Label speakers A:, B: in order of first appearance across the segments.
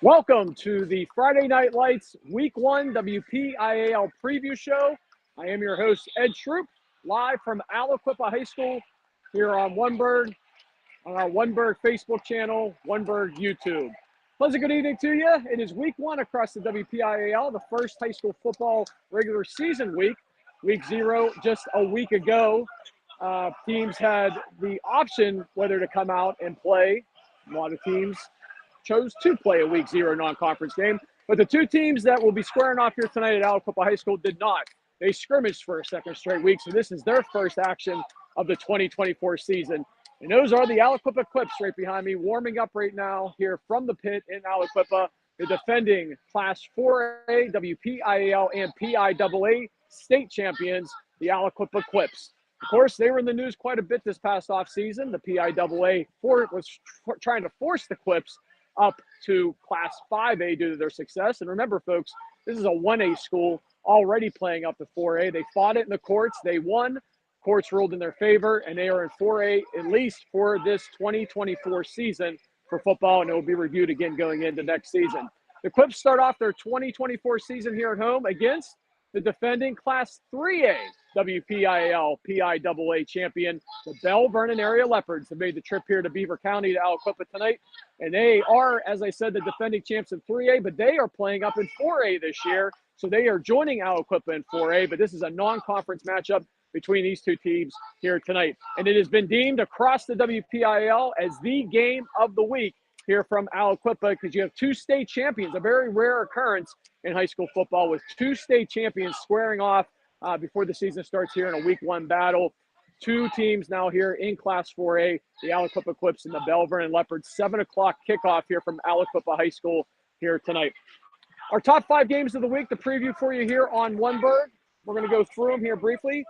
A: Welcome to the Friday Night Lights Week 1 WPIAL preview show. I am your host, Ed Troup, live from Aliquippa High School here on Oneburg, on our Oneburg Facebook channel, Oneburg YouTube. Pleasant good evening to you. It is Week 1 across the WPIAL, the first high school football regular season week. Week 0 just a week ago. Teams had the option whether to come out and play. A lot of teams chose to play a Week 0 non-conference game. But the two teams that will be squaring off here tonight at Aliquippa High School did not. They scrimmaged for a second straight week, so this is their first action of the 2024 season. And those are the Aliquippa Clips right behind me, warming up right now here from the pit in Aliquippa. The defending Class 4A, WPIAL, and PIAA state champions, the Aliquippa Clips. Of course, they were in the news quite a bit this past offseason. The PIAA was trying to force the Clips up to Class 5A due to their success. And remember, folks, this is a 1A school already playing up to 4A. They fought it in the courts. They won. Courts ruled in their favor, and they are in 4A at least for this 2024 season for football, and it will be reviewed again going into next season. The Clips start off their 2024 season here at home against the defending Class 3A WPIAL PIAA champion, the Bell Vernon area Leopards, have made the trip here to Beaver County to Aliquippa tonight. And they are, as I said, the defending champs in 3A, but they are playing up in 4A this year. So they are joining Aliquippa in 4A, but this is a non-conference matchup between these two teams here tonight. And it has been deemed across the WPIAL as the game of the week here from Aliquippa, because you have two state champions, a very rare occurrence in high school football, with two state champions squaring off before the season starts here in a Week 1 battle. Two teams now here in Class 4A, the Aliquippa Clips and the Bell Vernon Leopards. 7 o'clock kickoff here from Aliquippa High School here tonight. Our top 5 games of the week to preview for you here on Oneburg. We're going to go through them here briefly.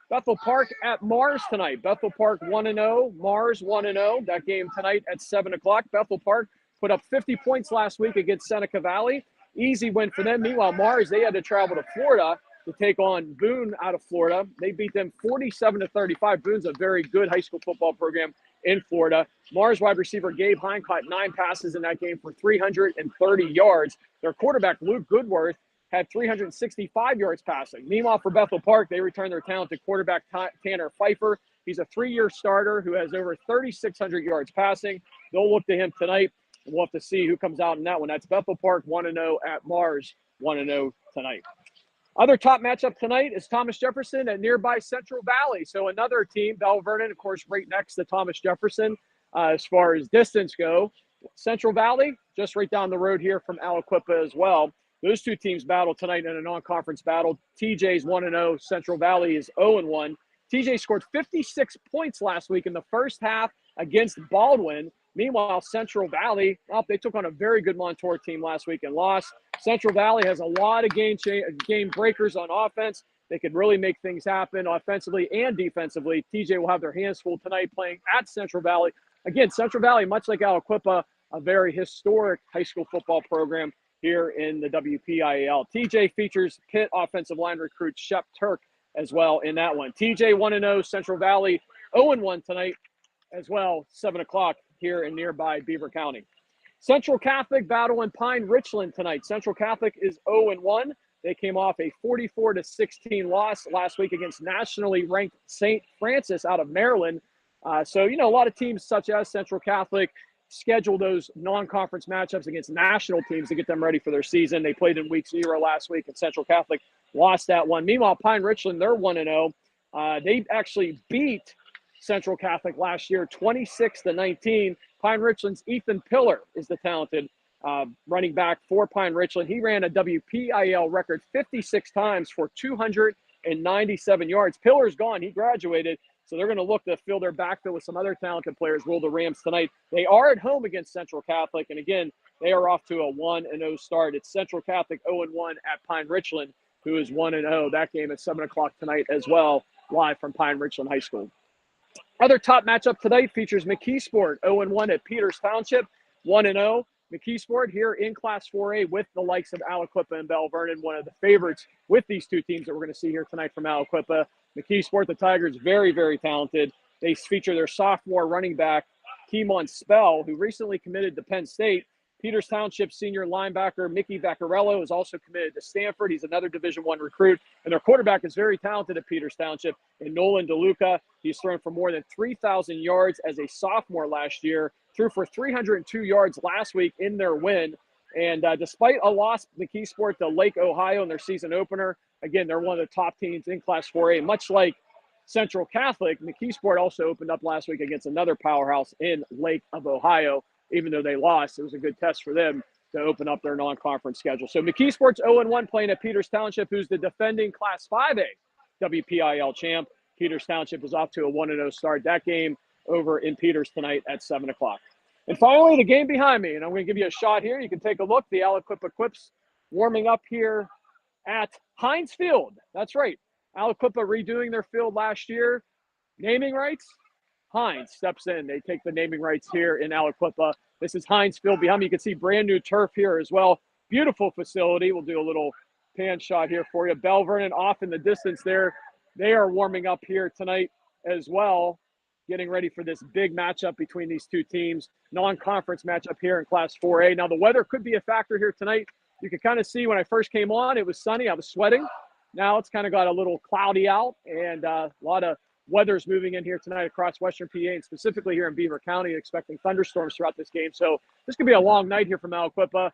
A: Bethel Park at Mars tonight. Bethel Park 1-0, Mars 1-0. That game tonight at 7 o'clock. Bethel Park put up 50 points last week against Seneca Valley. Easy win for them. Meanwhile, Mars, they had to travel to Florida to take on Boone out of Florida. They beat them 47-35. Boone's a very good high school football program in Florida. Mars wide receiver Gabe Hine caught 9 passes in that game for 330 yards. Their quarterback, Luke Goodworth, had 365 yards passing. Meanwhile, for Bethel Park, they returned their talented quarterback, Tanner Pfeiffer. He's a 3-year starter who has over 3,600 yards passing. They'll look to him tonight, and we'll have to see who comes out in that one. That's Bethel Park 1-0 at Mars 1-0 tonight. Other top matchup tonight is Thomas Jefferson at nearby Central Valley. So another team, Bell Vernon, of course, right next to Thomas Jefferson as far as distance go. Central Valley, just right down the road here from Aliquippa as well. Those two teams battle tonight in a non-conference battle. TJ's 1-0. Central Valley is 0-1. TJ scored 56 points last week in the first half against Baldwin. Meanwhile, Central Valley, they took on a very good Montour team last week and lost. Central Valley has a lot of game breakers on offense. They could really make things happen offensively and defensively. TJ will have their hands full tonight playing at Central Valley. Again, Central Valley, much like Aliquippa, a very historic high school football program here in the WPIAL. TJ features Pitt offensive line recruit Shep Turk as well in that one. TJ 1-0, Central Valley 0-1 tonight as well, 7 o'clock here in nearby Beaver County. Central Catholic battle in Pine Richland tonight. Central Catholic is 0-1. They came off a 44-16 loss last week against nationally ranked St. Francis out of Maryland. So, a lot of teams such as Central Catholic schedule those non-conference matchups against national teams to get them ready for their season. They played in Week 0 last week, and Central Catholic lost that one. Meanwhile, Pine Richland, they're 1-0. They actually beat Central Catholic last year, 26-19. Pine Richland's Ethan Pillar is the talented running back for Pine Richland. He ran a WPIAL record 56 times for 297 yards. Pillar's gone. He graduated. So they're going to look to fill their backfield with some other talented players. Roll the Rams tonight. They are at home against Central Catholic. And again, they are off to a 1-0 start. It's Central Catholic 0-1 at Pine Richland, who is 1-0. That game at 7 o'clock tonight as well, live from Pine Richland High School. Other top matchup tonight features McKeesport 0-1 at Peters Township, 1-0. McKeesport here in Class 4A with the likes of Aliquippa and Bell Vernon, one of the favorites with these two teams that we're going to see here tonight from Aliquippa. McKeesport, the Tigers, very, very talented. They feature their sophomore running back, Keemon Spell, who recently committed to Penn State. Peters Township senior linebacker Mickey Vaccarello is also committed to Stanford. He's another Division I recruit. And their quarterback is very talented at Peters Township, in Nolan DeLuca. He's thrown for more than 3,000 yards as a sophomore last year, threw for 302 yards last week in their win. And despite a loss, McKeesport to Lake, Ohio in their season opener, again, they're one of the top teams in Class 4A. Much like Central Catholic, McKeesport also opened up last week against another powerhouse in Lake of Ohio. Even though they lost, it was a good test for them to open up their non-conference schedule. So McKeesport's 0-1 playing at Peters Township, who's the defending Class 5A WPIAL champ. Peters Township is off to a 1-0 start. That game over in Peters tonight at 7 o'clock. And finally, the game behind me, and I'm going to give you a shot here. You can take a look. The Aliquippa Quips warming up here at Heinz Field. That's right. Aliquippa redoing their field last year. Naming rights. Heinz steps in. They take the naming rights here in Aliquippa. This is Heinz Field behind me. You can see brand new turf here as well. Beautiful facility. We'll do a little pan shot here for you. Bell Vernon off in the distance there. They are warming up here tonight as well, getting ready for this big matchup between these two teams. Non-conference matchup here in Class 4A. Now, the weather could be a factor here tonight. You can kind of see when I first came on, it was sunny. I was sweating. Now it's kind of got a little cloudy out, and a lot of weather's moving in here tonight across Western PA, and specifically here in Beaver County, expecting thunderstorms throughout this game. So this could be a long night here from Aliquippa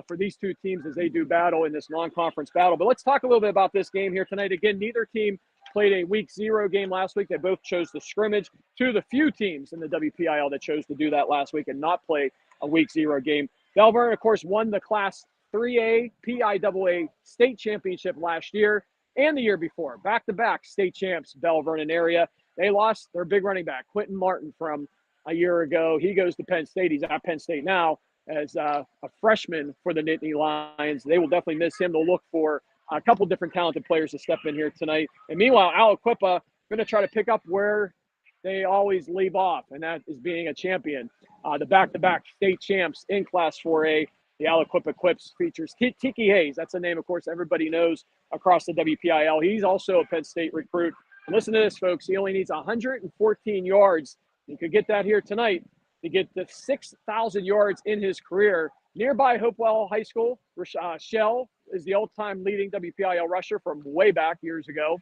A: for these two teams as they do battle in this non-conference battle. But let's talk a little bit about this game here tonight. Again, neither team played a Week 0 game last week. They both chose to scrimmage. Two of the few teams in the WPIL that chose to do that last week and not play a Week 0 game. Bell Vernon, of course, won the Class 3A PIAA state championship last year and the year before. Back-to-back state champs, Bell Vernon area. They lost their big running back, Quentin Martin, from a year ago. He goes to Penn State. He's at Penn State now as a freshman for the Nittany Lions. They will definitely miss him. They'll look for a couple different talented players to step in here tonight. And meanwhile, Aliquippa going to try to pick up where they always leave off, and that is being a champion. The back-to-back state champs in Class 4A. The Aliquippa Quips features Tiki Hayes. That's a name, of course, everybody knows across the WPIL. He's also a Penn State recruit. And listen to this, folks. He only needs 114 yards. You could get that here tonight to get the 6,000 yards in his career. Nearby Hopewell High School, Shell is the all-time leading WPIL rusher from way back years ago.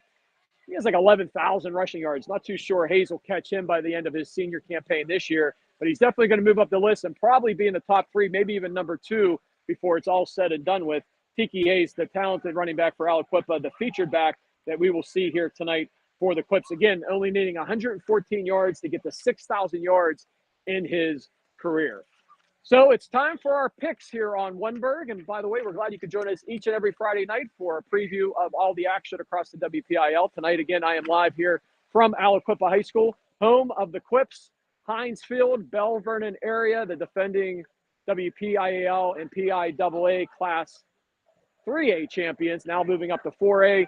A: He has like 11,000 rushing yards. Not too sure Hayes will catch him by the end of his senior campaign this year, but he's definitely going to move up the list and probably be in the top 3, maybe even number 2 before it's all said and done with. Tiki Hayes, the talented running back for Aliquippa, the featured back that we will see here tonight for the Quips. Again, only needing 114 yards to get to 6,000 yards in his career. So it's time for our picks here on Wunberg. And by the way, we're glad you could join us each and every Friday night for a preview of all the action across the WPIL. Tonight, again, I am live here from Aliquippa High School, home of the Quips, Heinz Field, Bell Vernon area, the defending WPIAL and PIAA Class 3A champions, now moving up to 4A.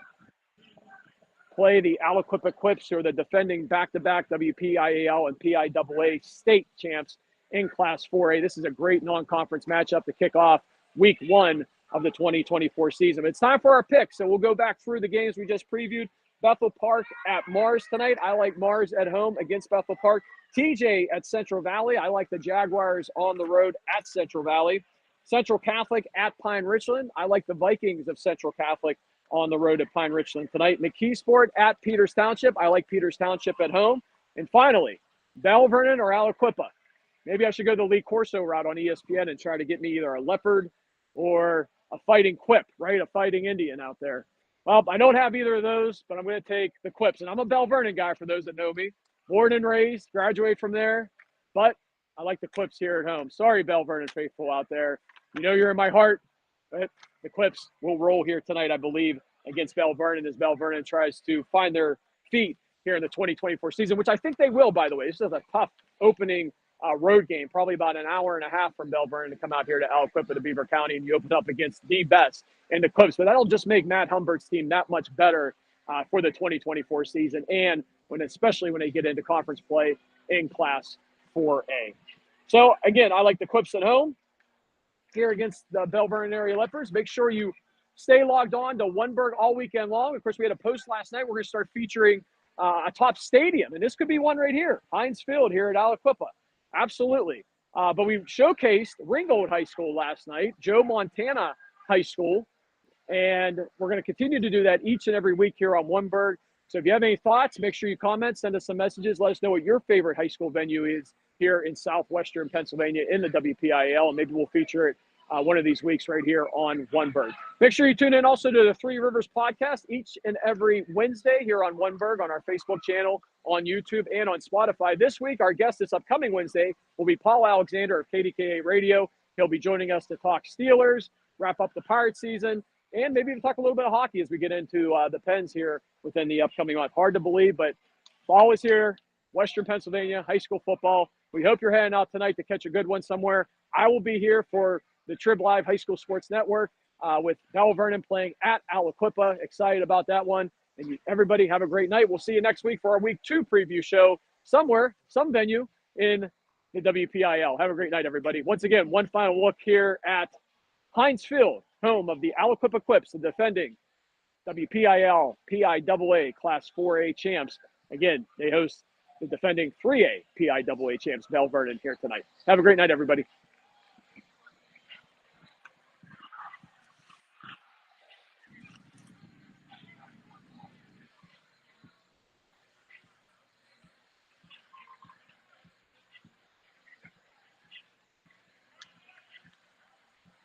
A: Play the Aliquippa Quips, who are the defending back-to-back WPIAL and PIAA state champs in Class 4A. This is a great non-conference matchup to kick off Week 1 of the 2024 season. It's time for our picks, so we'll go back through the games we just previewed. Bethel Park at Mars tonight. I like Mars at home against Bethel Park. TJ at Central Valley. I like the Jaguars on the road at Central Valley. Central Catholic at Pine Richland. I like the Vikings of Central Catholic on the road at Pine Richland tonight. McKeesport at Peters Township. I like Peters Township at home. And finally, Bell Vernon or Aliquippa. Maybe I should go the Lee Corso route on ESPN and try to get me either a leopard or a fighting quip, right? A fighting Indian out there. Well, I don't have either of those, but I'm going to take the Quips. And I'm a Bell Vernon guy for those that know me. Born and raised, graduate from there. But I like the Quips here at home. Sorry, Bell Vernon faithful out there. You know you're in my heart. But the Quips will roll here tonight, I believe, against Bell Vernon as Bell Vernon tries to find their feet here in the 2024 season, which I think they will, by the way. This is a tough opening road game, probably about an hour and a half from Bell Vernon to come out here to Aliquippa to Beaver County, and you open up against the best in the Quips. But that'll just make Matt Humbert's team that much better for the 2024 season, and especially when they get into conference play in Class 4A. So, again, I like the Quips at home here against the Bell Vernon area Lepers. Make sure you stay logged on to Wunberg all weekend long. Of course, we had a post last night. We're going to start featuring a top stadium, and this could be one right here, Heinz Field here at Aliquippa. Absolutely. But we showcased Ringgold High School last night, Joe Montana High School, and we're going to continue to do that each and every week here on One Bird. So if you have any thoughts, make sure you comment, send us some messages, let us know what your favorite high school venue is here in southwestern Pennsylvania in the WPIAL, and maybe we'll feature it one of these weeks right here on One Bird. Make sure you tune in also to the Three Rivers podcast each and every Wednesday here on One Bird on our Facebook channel, on YouTube, and on Spotify. This week, our guest this upcoming Wednesday will be Paul Alexander of KDKA Radio. He'll be joining us to talk Steelers, wrap up the Pirate season, and maybe even talk a little bit of hockey as we get into the Pens here within the upcoming month. Hard to believe, but fall is here, Western Pennsylvania, high school football. We hope you're heading out tonight to catch a good one somewhere. I will be here for the Trib Live High School Sports Network with Bell Vernon playing at Aliquippa. Excited about that one. And everybody have a great night. We'll see you next week for our Week 2 preview show somewhere, some venue in the WPIL. Have a great night, everybody. Once again, one final look here at Heinz Field, home of the Aliquippa Quips, the defending WPIL PIAA Class 4A champs. Again, they host the defending 3A PIAA champs, Bell Vernon, here tonight. Have a great night, everybody.